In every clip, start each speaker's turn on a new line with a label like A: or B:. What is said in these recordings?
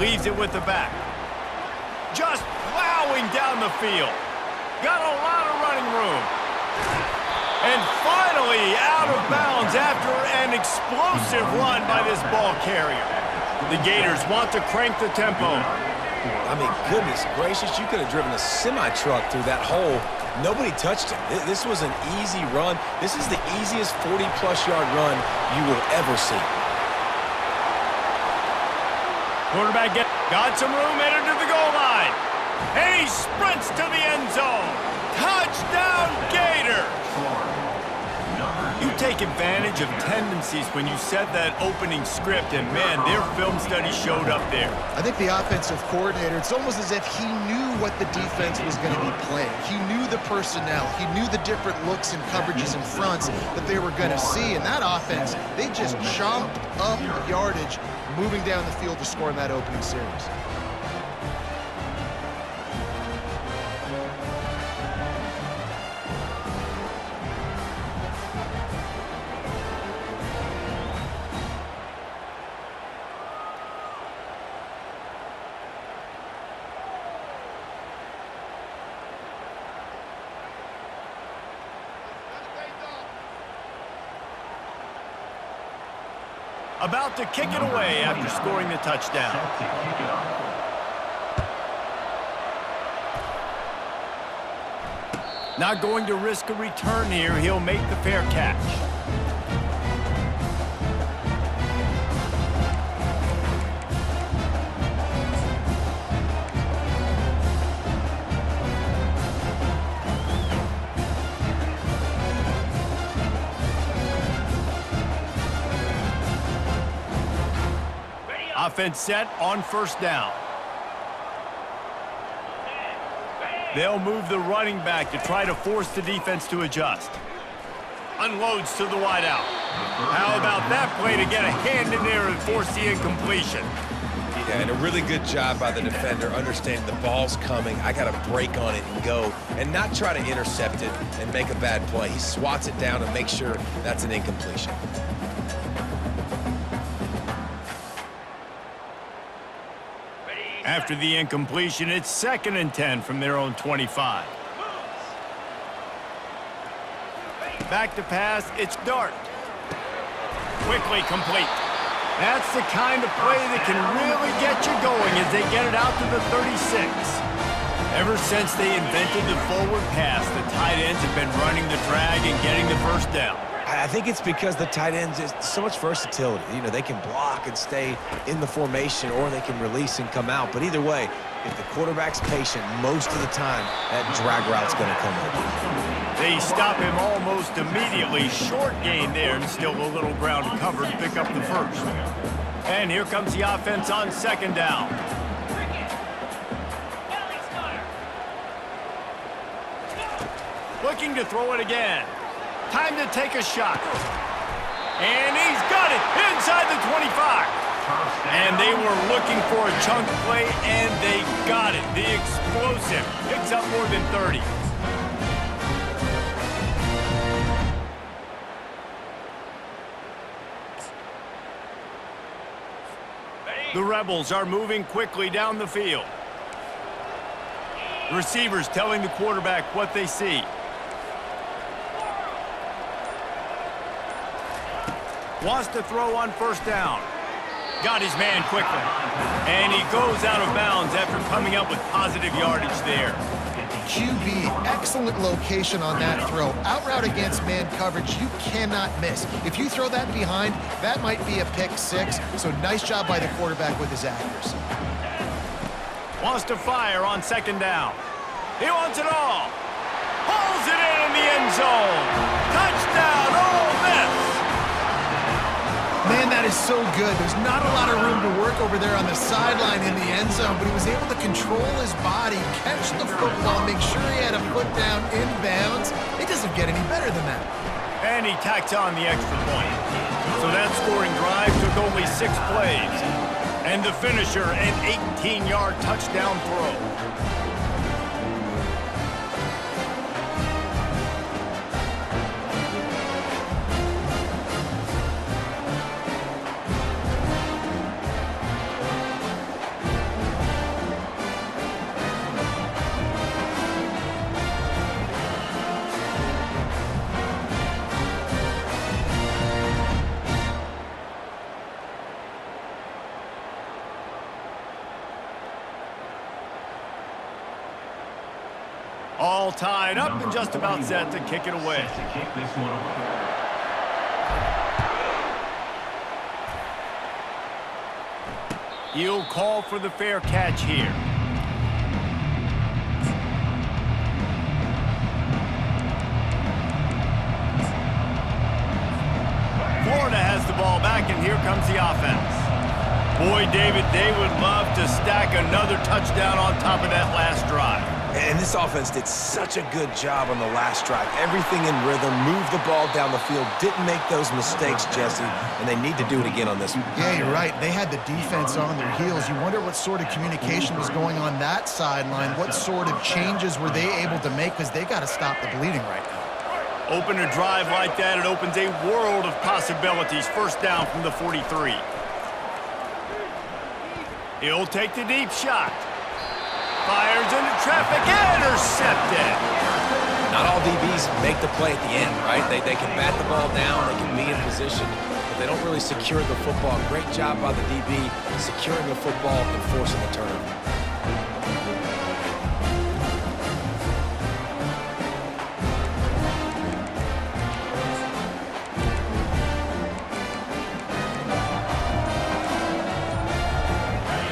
A: leaves it with the back. Just plowing down the field. Got a lot of running room. And finally out of bounds after an explosive run by this ball carrier. The Gators want to crank the tempo.
B: I mean, goodness gracious, you could have driven a semi-truck through that hole. Nobody touched him. This was an easy run. This is the easiest 40-plus yard run you will ever see.
A: Quarterback got some room, headed to the goal line. And he sprints to the end zone. Touchdown, Gators! You take advantage of tendencies when you set that opening script, and man, their film study showed up there.
C: I think the offensive coordinator, it's almost as if he knew what the defense was going to be playing. He knew the personnel. He knew the different looks and coverages and fronts that they were going to see. And that offense, they just chomped up yardage moving down the field to score in that opening series.
A: About to kick it away after scoring the touchdown. Not going to risk a return here. He'll make the fair catch. Offense set on first down. They'll move the running back to try to force the defense to adjust. Unloads to the wideout. How about that play to get a hand in there and force the incompletion?
B: Yeah, and a really good job by the defender understanding the ball's coming. I got to break on it and go and not try to intercept it and make a bad play. He swats it down and makes sure that's an incompletion.
A: After the incompletion, it's 2nd and 10 from their own 25. Back to pass, it's Dart. Quickly complete. That's the kind of play that can really get you going as they get it out to the 36. Ever since they invented the forward pass, the tight ends have been running the drag and getting the first down.
B: I think it's because the tight ends is so much versatility. You know, they can block and stay in the formation, or they can release and come out. But either way, if the quarterback's patient, most of the time, that drag route's going to come in.
A: They stop him almost immediately. Short gain there, and still a little ground covered to pick up the first. And here comes the offense on 2nd down. Looking to throw it again. Time to take a shot. And he's got it inside the 25. And they were looking for a chunk play, and they got it. The explosive picks up more than 30. The Rebels are moving quickly down the field. The receivers telling the quarterback what they see. Wants to throw on first down. Got his man quickly. And he goes out of bounds after coming up with positive yardage there.
C: QB, excellent location on that throw. Out route against man coverage, you cannot miss. If you throw that behind, that might be a pick 6. So nice job by the quarterback with his accuracy.
A: Wants to fire on 2nd down. He wants it all. Pulls it in the end zone. Touchdown, Ole Miss.
C: Man, that is so good. There's not a lot of room to work over there on the sideline in the end zone, but he was able to control his body, catch the football, make sure he had a foot down inbounds. It doesn't get any better than that.
A: And he tacks on the extra point. So that scoring drive took only 6 plays. And the finisher, an 18-yard touchdown throw. All tied up and just about set to kick it away. He'll call for the fair catch here. Florida has the ball back, and here comes the offense. Boy, David, they would love to stack another touchdown on top of that last drive.
B: And this offense did such a good job on the last drive. Everything in rhythm, moved the ball down the field, didn't make those mistakes, Jesse, and they need to do it again on this one.
C: Yeah, you're right. They had the defense on their heels. You wonder what sort of communication was going on that sideline. What sort of changes were they able to make, because they got to stop the bleeding right now.
A: Open a drive like that, it opens a world of possibilities. First down from the 43. He'll take the deep shot. Fires into traffic, intercepted.
B: Not all DBs make the play at the end, right? They can bat the ball down, they can be in position, but they don't really secure the football. Great job by the DB securing the football and forcing the turnover.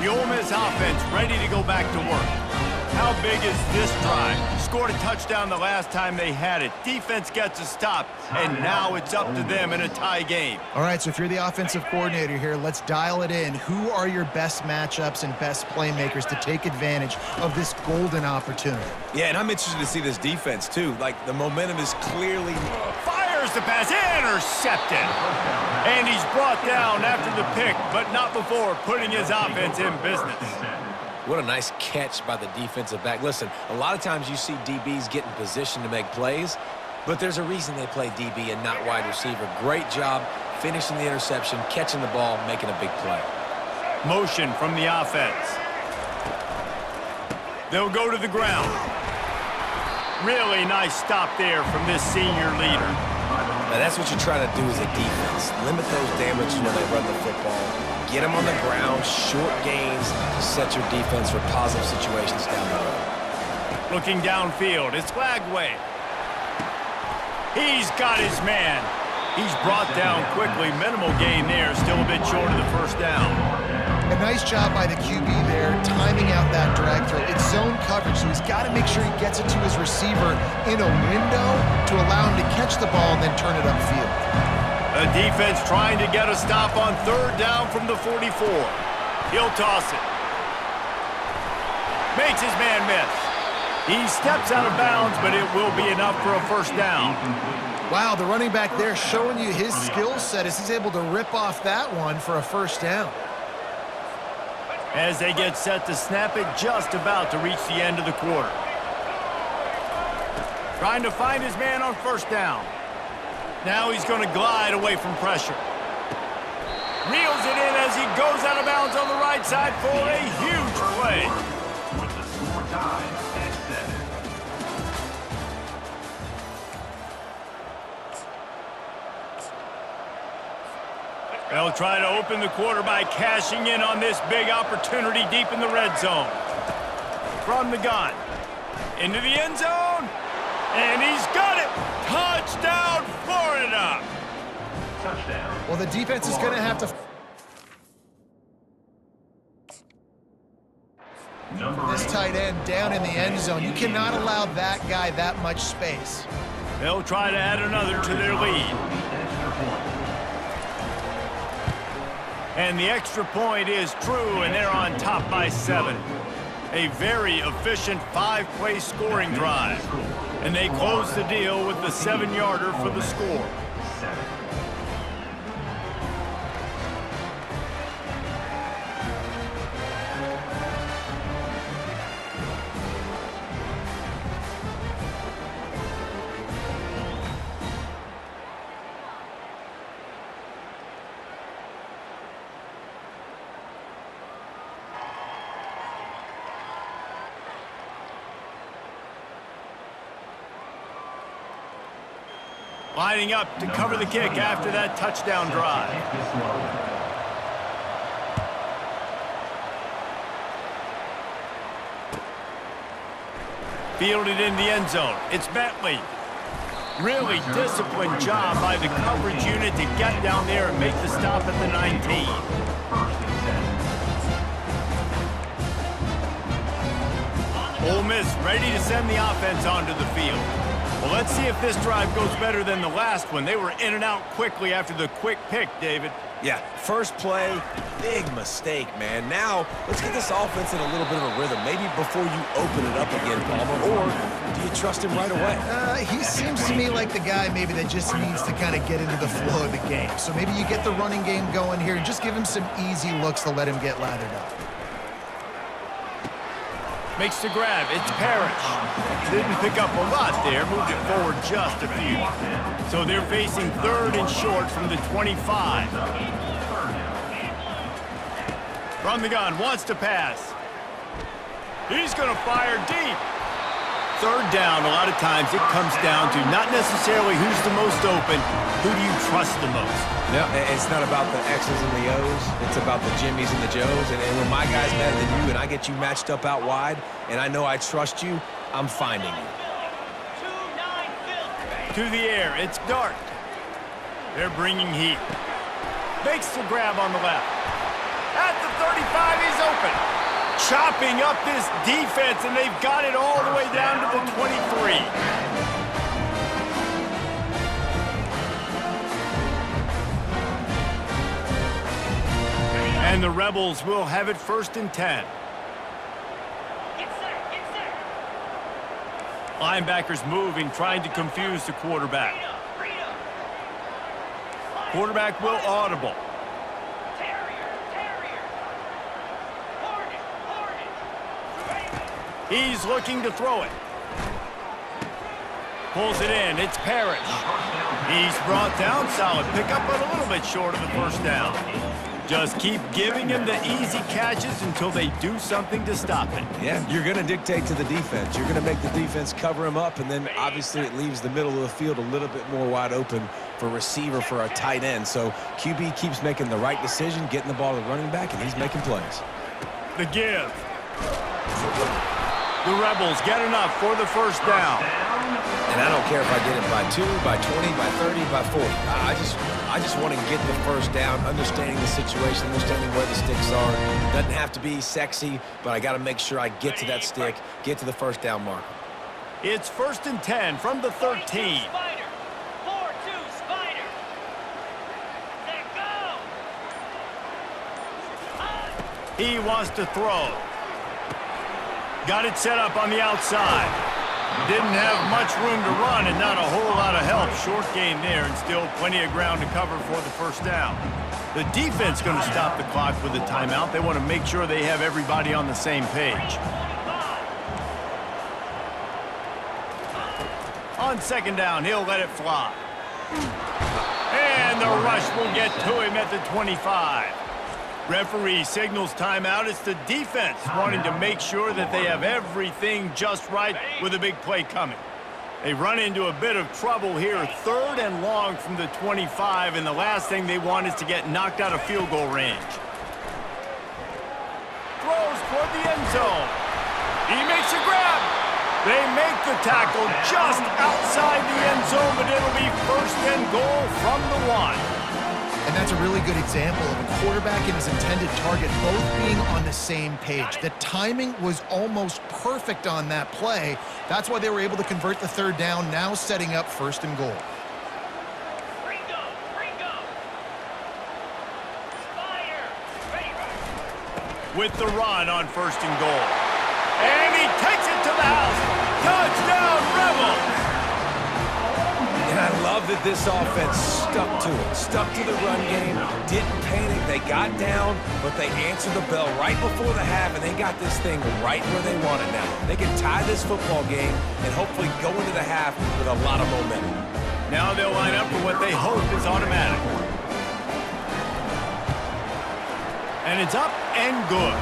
A: The Ole Miss offense ready to go back to work. How big is this drive? Scored a touchdown the last time they had it. Defense gets a stop, and now it's up to them in a tie game.
C: All right, so if you're the offensive coordinator here, let's dial it in. Who are your best matchups and best playmakers to take advantage of this golden opportunity?
B: Yeah, and I'm interested to see this defense, too. Like, the momentum is clearly...
A: Fires the pass, intercepted. And he's brought down after the pick, but not before putting his offense in business.
B: What a nice catch by the defensive back. Listen, a lot of times you see DBs get in position to make plays, but there's a reason they play DB and not wide receiver. Great job finishing the interception, catching the ball, making a big play.
A: Motion from the offense. They'll go to the ground. Really nice stop there from this senior leader.
B: Now that's what you're trying to do as a defense. Limit those damages when they run the football. Get them on the ground, short gains to set your defense for positive situations down the road.
A: Looking downfield, it's Flagway. He's got his man. He's brought down quickly. Minimal gain there, still a bit short of the first down.
C: A nice job by the QB there, timing out that drag throw. It's zone coverage, so he's got to make sure he gets it to his receiver in a window to allow him to catch the ball and then turn it upfield.
A: A defense trying to get a stop on third down from the 44. He'll toss it. Makes his man miss. He steps out of bounds, but it will be enough for a first down.
C: Wow, the running back there showing you his skill set as he's able to rip off that one for a first down.
A: As they get set to snap it, just about to reach the end of the quarter. Trying to find his man on first down. Now he's going to glide away from pressure. Reels it in as he goes out of bounds on the right side for a huge play.
D: With the score tied at 7.
A: They'll try to open the quarter by cashing in on this big opportunity deep in the red zone. From the gun. Into the end zone. And he's got it. Touchdown, Florida.
D: Touchdown.
C: Well, the defense is going to have to... This tight end down in the end zone. You cannot allow that guy that much space.
A: They'll try to add another to their lead. And the extra point is true, and they're on top by 7. A very efficient 5-play scoring drive. And they close the deal with the 7-yarder for the score. Lining up to cover the kick after that touchdown drive. Fielded in the end zone. It's Bentley. Really disciplined job by the coverage unit to get down there and make the stop at the 19. Ole Miss ready to send the offense onto the field. Well, let's see if this drive goes better than the last one. They were in and out quickly after the quick pick, David.
B: Yeah, first play, big mistake, man. Now, let's get this offense in a little bit of a rhythm. Maybe before you open it up again, Palmer, or do you trust him right away?
C: He seems to me like the guy maybe that just needs to kind of get into the flow of the game. So maybe you get the running game going here and just give him some easy looks to let him get lathered up.
A: Makes the grab. It's Parrish. Didn't pick up a lot there. Moved it forward just a few. So they're facing 3rd and short from the 25. From the gun. Wants to pass. He's going to fire deep. 3rd down, a lot of times it comes down to not necessarily who's the most open, who do you trust the most?
B: No, it's not about the X's and the O's. It's about the Jimmies and the Joes. And when my guy's better than you and I get you matched up out wide and I know I trust you, I'm finding you.
A: To the air, it's Dart. They're bringing heat. Makes the grab on the left. At the 35, he's open. Chopping up this defense, and they've got it all the way down to the 23. And the Rebels will have it 1st and 10. Linebackers moving, trying to confuse the quarterback. Quarterback will audible. He's looking to throw it. Pulls it in. It's Parrish. He's brought down. Solid pickup, but a little bit short of the 1st down. Just keep giving him the easy catches until they do something to stop it.
B: Yeah, you're going to dictate to the defense. You're going to make the defense cover him up, and then obviously it leaves the middle of the field a little bit more wide open for receiver, for a tight end. So QB keeps making the right decision, getting the ball to the running back, and he's making plays.
A: The give. The Rebels get enough for the 1st down.
B: And I don't care if I get it by 2, by 20, by 30, by 40. I just want to get the 1st down, understanding the situation, understanding where the sticks are. Doesn't have to be sexy, but I got to make sure I get to that stick, get to the 1st down mark.
A: It's 1st and 10 from the 13.
E: Spider. 4-2 Spider. Let go.
A: He wants to throw. Got it set up on the outside. Didn't have much room to run and not a whole lot of help. Short gain there and still plenty of ground to cover for the 1st down. The defense going to stop the clock with a timeout. They want to make sure they have everybody on the same page. On 2nd down, he'll let it fly. And the rush will get to him at the 25. Referee signals timeout. It's the defense wanting to make sure that they have everything just right with a big play coming. They run into a bit of trouble here. 3rd and long from the 25, and the last thing they want is to get knocked out of field goal range. Throws toward the end zone. He makes a grab. They make the tackle just outside the end zone, but it'll be 1st and goal from the 1.
C: And that's a really good example of a quarterback and his intended target both being on the same page. The timing was almost perfect on that play. That's why they were able to convert the 3rd down, now setting up 1st and goal.
E: Ringo. Spider. Ready.
A: With the run on 1st and goal. And he takes it to the house. Touchdown, Rebels!
B: And I love that this offense stuck to it, stuck to the run game, didn't panic. They got down, but they answered the bell right before the half, and they got this thing right where they want it now. They can tie this football game and hopefully go into the half with a lot of momentum.
A: Now they'll line up for what they hope is automatic. And it's up and good.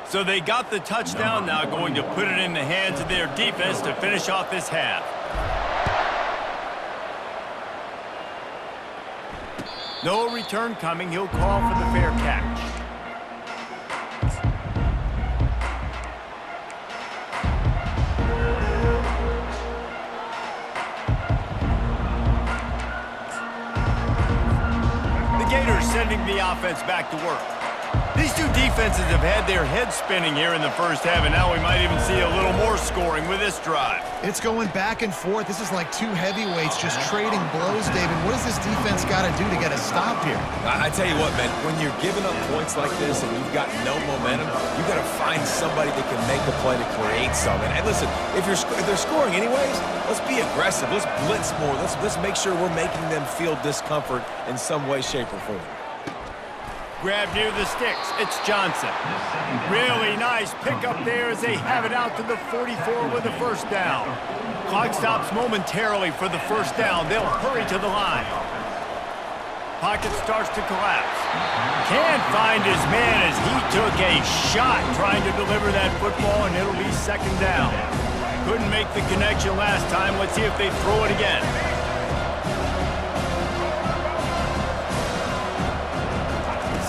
A: So they got the touchdown, now going to put it in the hands of their defense to finish off this half. No return coming. He'll call for the fair catch. The Gators sending the offense back to work. These two defenses have had their heads spinning here in the first half, and now we might even see a little more scoring with this drive.
C: It's going back and forth. This is like two heavyweights just trading blows, David. What does this defense got to do to get a stop here?
B: I tell you what, man, when you're giving up points like this and you've got no momentum, you got to find somebody that can make a play to create something. And listen, if they're scoring anyways, let's be aggressive. Let's blitz more. Let's make sure we're making them feel discomfort in some way, shape, or form.
A: Grab near the sticks. It's Johnson. Really nice pickup there as they have it out to the 44 with the first down. Clock stops momentarily for the first down. They'll hurry to the line. Pocket starts to collapse. Can't find his man as he took a shot trying to deliver that football, and it'll be second down. Couldn't make the connection last time. Let's see if they throw it again.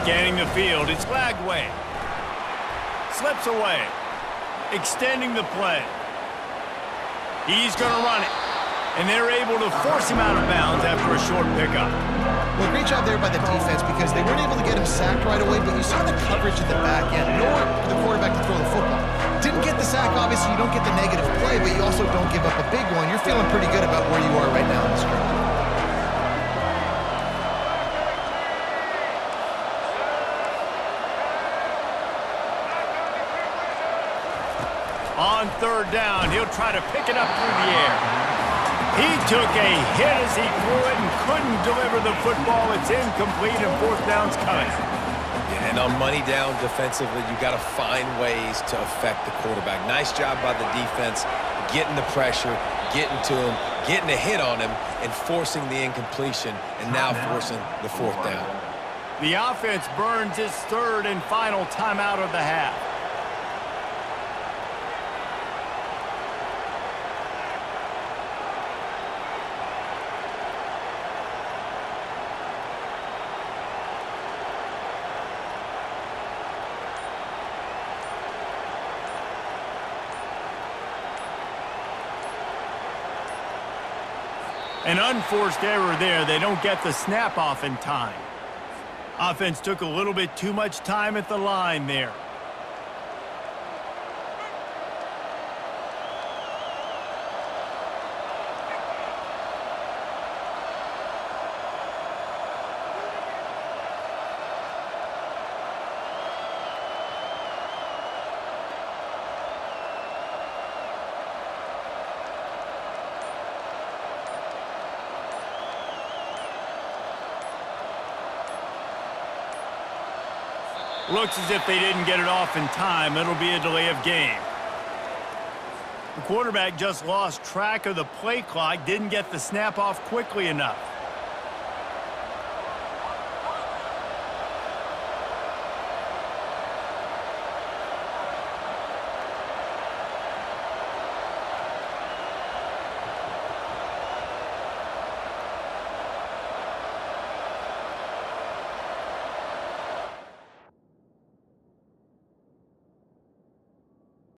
A: Scanning the field, it's Lagway. Slips away. Extending the play. He's going to run it. And they're able to force him out of bounds after a short pickup.
C: Well, great job there by the defense because they weren't able to get him sacked right away, but you saw the coverage at the back end. Nowhere for the quarterback to throw the football. Didn't get the sack, obviously you don't get the negative play, but you also don't give up a big one. You're feeling pretty good about where you are right now in the scrimmage.
A: On third down, he'll try to pick it up through the air. He took a hit as he threw it and couldn't deliver the football. It's incomplete and fourth down's coming.
B: Yeah, and on money down defensively, you got to find ways to affect the quarterback. Nice job by the defense, getting the pressure, getting to him, getting a hit on him, and forcing the incompletion, and now forcing the fourth down.
A: The offense burns its third and final timeout of the half. An unforced error there. They don't get the snap off in time. Offense took a little bit too much time at the line there. Looks as if they didn't get it off in time. It'll be a delay of game. The quarterback just lost track of the play clock, didn't get the snap off quickly enough.